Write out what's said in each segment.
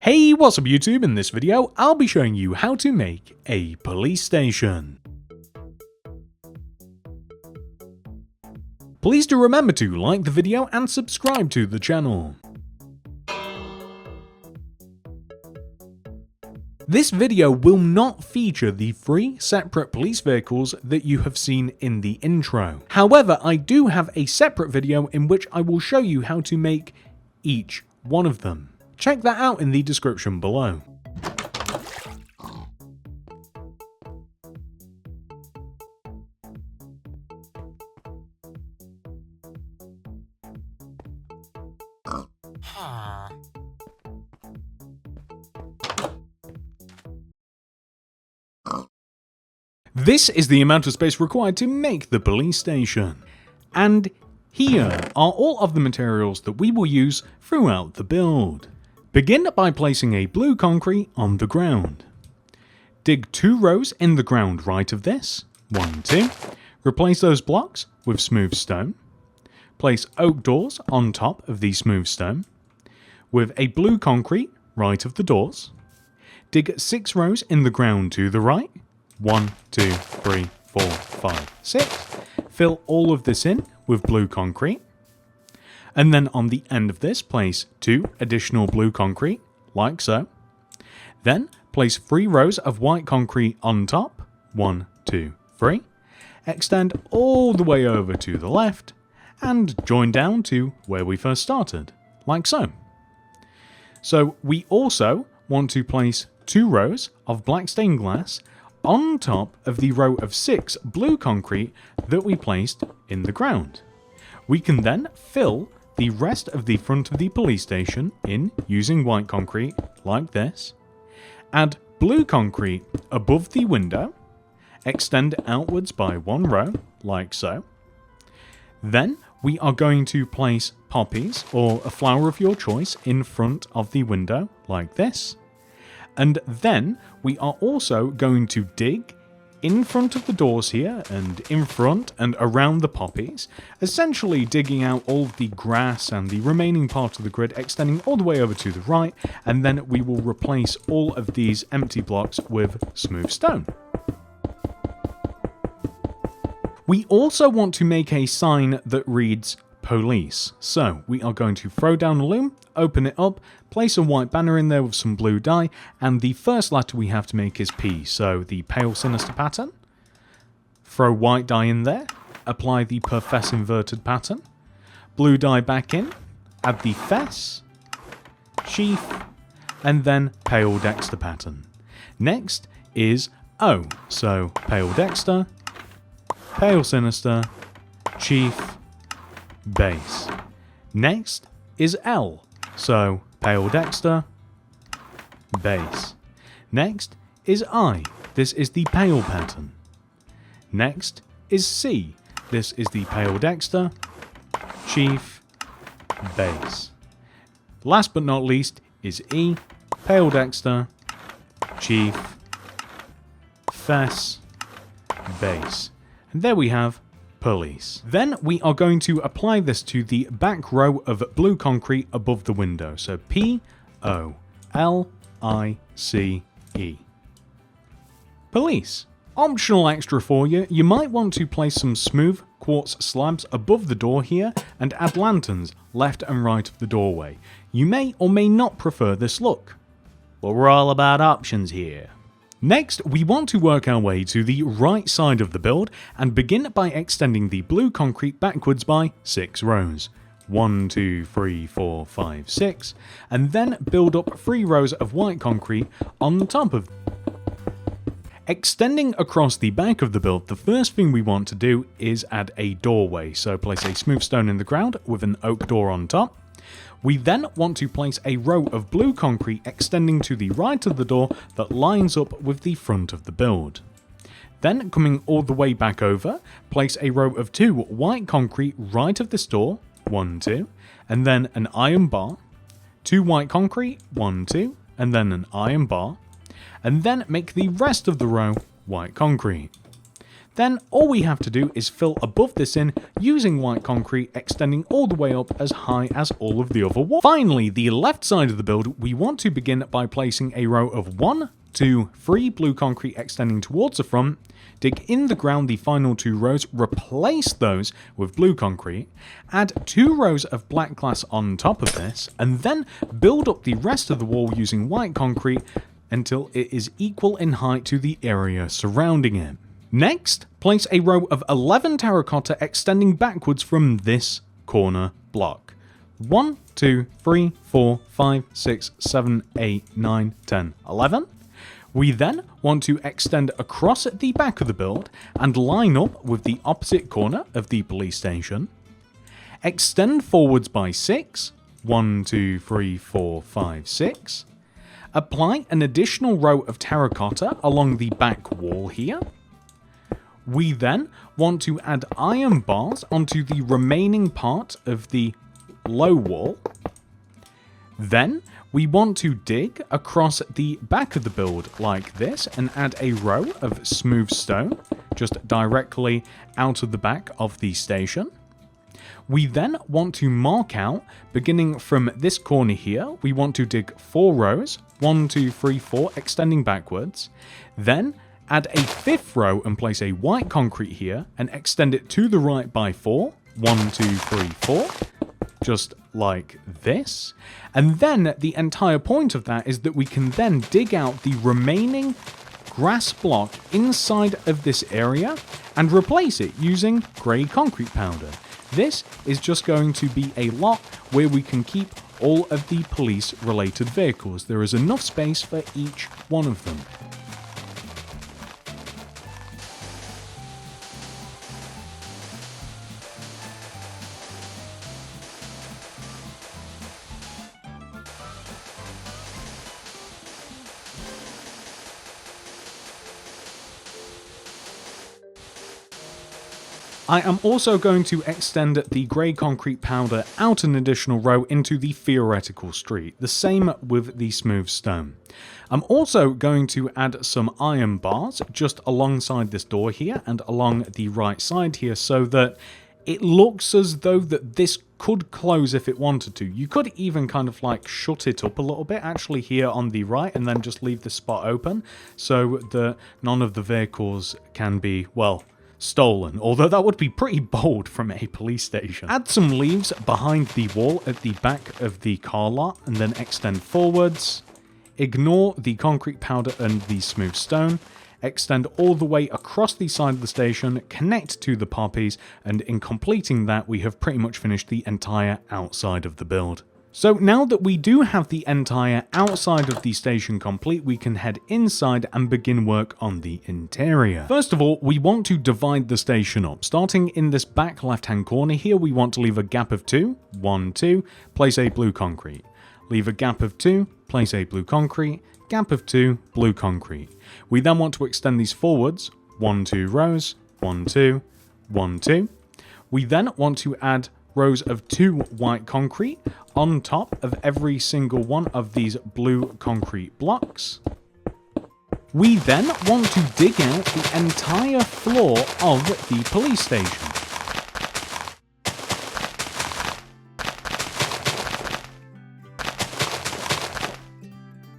Hey, what's up YouTube? In this video, I'll be showing you how to make a police station. Please do remember to like the video and subscribe to the channel. This video will not feature the 3 separate police vehicles that you have seen in the intro. However, I do have a separate video in which I will show you how to make each one of them. Check that out in the description below. This is the amount of space required to make the police station. And here are all of the materials that we will use throughout the build. Begin by placing a blue concrete on the ground. Dig 2 rows in the ground right of this. 1, 2. Replace those blocks with smooth stone. Place oak doors on top of the smooth stone. With a blue concrete right of the doors. Dig 6 rows in the ground to the right. 1, 2, 3, 4, 5, 6. Fill all of this in with blue concrete. And then on the end of this, place 2 additional blue concrete, like so. Then place 3 rows of white concrete on top. 1, 2, 3. Extend all the way over to the left and join down to where we first started, like so. So we also want to place 2 rows of black stained glass on top of the row of 6 blue concrete that we placed in the ground. We can then fill the rest of the front of the police station in using white concrete like this. Add blue concrete above the window. Extend outwards by 1 row like so. Then we are going to place poppies or a flower of your choice in front of the window like this. And then we are also going to dig in front of the doors here and in front and around the poppies, essentially digging out all of the grass and the remaining part of the grid, extending all the way over to the right, and then we will replace all of these empty blocks with smooth stone. We also want to make a sign that reads police. So we are going to throw down a loom, open it up, place a white banner in there with some blue dye, and the first letter we have to make is P, so the pale sinister pattern. Throw white dye in there, apply the per fess inverted pattern, blue dye back in, add the fess, chief, and then pale dexter pattern. Next is O, so pale dexter, pale sinister, chief, base. Next is L, so pale dexter, base. Next is I, this is the pale pattern. Next is C, this is the pale dexter, chief, base. Last but not least is E, pale dexter, chief, fess, base. And there we have police. Then we are going to apply this to the back row of blue concrete above the window. So P-O-L-I-C-E. Police. Optional extra for you, you might want to place some smooth quartz slabs above the door here and add lanterns left and right of the doorway. You may or may not prefer this look, but we're all about options here. Next, we want to work our way to the right side of the build and begin by extending the blue concrete backwards by 6 rows. 1, 2, 3, 4, 5, 6, and then build up 3 rows of white concrete on top of. Extending across the back of the build, the first thing we want to do is add a doorway, so place a smooth stone in the ground with an oak door on top. We then want to place a row of blue concrete extending to the right of the door that lines up with the front of the build. Then, coming all the way back over, place a row of 2 white concrete right of this door, 1, 2, and then an iron bar, 2 white concrete, 1, 2, and then an iron bar, and then make the rest of the row white concrete. Then all we have to do is fill above this in using white concrete, extending all the way up as high as all of the other walls. Finally, the left side of the build, we want to begin by placing a row of 1, 2, 3 blue concrete extending towards the front, dig in the ground the final 2 rows, replace those with blue concrete, add 2 rows of black glass on top of this, and then build up the rest of the wall using white concrete until it is equal in height to the area surrounding it. Next, place a row of 11 terracotta extending backwards from this corner block. 1, 2, 3, 4, 5, 6, 7, 8, 9, 10, 11. We then want to extend across the back of the build and line up with the opposite corner of the police station. Extend forwards by 6. 1, 2, 3, 4, 5, 6. Apply an additional row of terracotta along the back wall here. We then want to add iron bars onto the remaining part of the low wall. Then we want to dig across the back of the build like this and add a row of smooth stone just directly out of the back of the station. We then want to mark out, beginning from this corner here, we want to dig 4 rows, 1, 2, 3, 4, extending backwards. Then add a 5th row and place a white concrete here and extend it to the right by 4. 1, 2, 3, 4. Just like this. And then the entire point of that is that we can then dig out the remaining grass block inside of this area and replace it using grey concrete powder. This is just going to be a lot where we can keep all of the police related vehicles. There is enough space for each one of them. I am also going to extend the grey concrete powder out an additional row into the theoretical street, the same with the smooth stone. I'm also going to add some iron bars just alongside this door here and along the right side here so that it looks as though that this could close if it wanted to. You could even kind of like shut it up a little bit actually here on the right and then just leave the spot open so that none of the vehicles can be, well, stolen, although that would be pretty bold from a police station. Add some leaves behind the wall at the back of the car lot and then extend forwards. Ignore the concrete powder and the smooth stone. Extend all the way across the side of the station, connect to the poppies, and in completing that we have pretty much finished the entire outside of the build. So now that we do have the entire outside of the station complete, we can head inside and begin work on the interior. First of all, we want to divide the station up. Starting in this back left-hand corner here, we want to leave a gap of 2. 1, 2, place a blue concrete. Leave a gap of 2, place a blue concrete. Gap of 2, blue concrete. We then want to extend these forwards. 1, 2 rows. 1, 2, 1, 2. We then want to add rows of 2 white concrete on top of every single one of these blue concrete blocks. We then want to dig out the entire floor of the police station.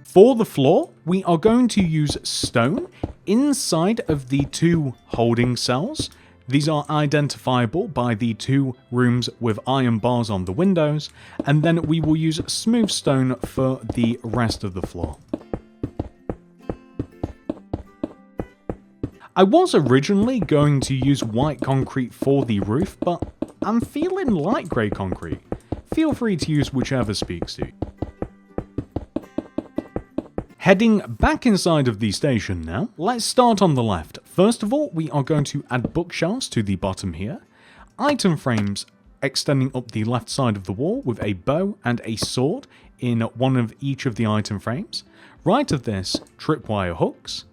For the floor, we are going to use stone inside of the 2 holding cells. These are identifiable by the 2 rooms with iron bars on the windows, and then we will use smooth stone for the rest of the floor. I was originally going to use white concrete for the roof, but I'm feeling light grey concrete. Feel free to use whichever speaks to you. Heading back inside of the station now, let's start on the left. First of all, we are going to add bookshelves to the bottom here, item frames extending up the left side of the wall with a bow and a sword in one of each of the item frames. Right of this, tripwire hooks.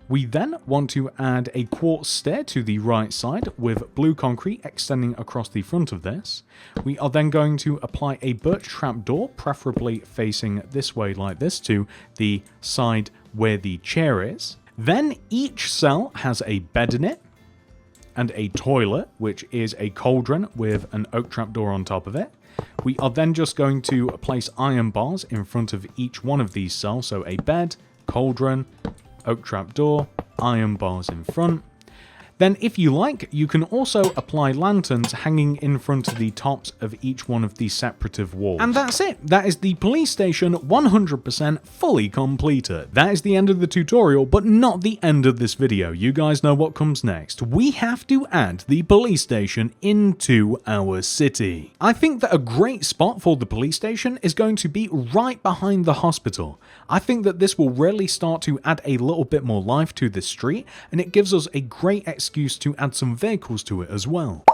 We then want to add a quartz stair to the right side with blue concrete extending across the front of this. We are then going to apply a birch trap door, preferably facing this way like this, to the side where the chair is. Then each cell has a bed in it. and a toilet, which is a cauldron with an oak trapdoor on top of it. We are then just going to place iron bars in front of each one of these cells. So a bed, cauldron, oak trapdoor, iron bars in front. Then if you like, you can also apply lanterns hanging in front of the tops of each one of these separative walls. And that's it. That is the police station 100% fully completed. That is the end of the tutorial, but not the end of this video. You guys know what comes next. We have to add the police station into our city. I think that a great spot for the police station is going to be right behind the hospital. I think that this will really start to add a little bit more life to this street, and it gives us a great excuse to add some vehicles to it as well.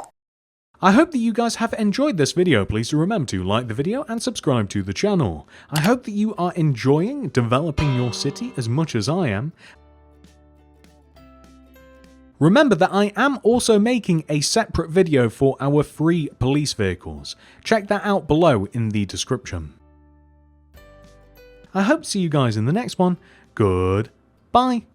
I hope that you guys have enjoyed this video. Please do remember to like the video and subscribe to the channel. I hope that you are enjoying developing your city as much as I am. Remember that I am also making a separate video for our free police vehicles. Check that out below in the description. I hope to see you guys in the next one. Goodbye.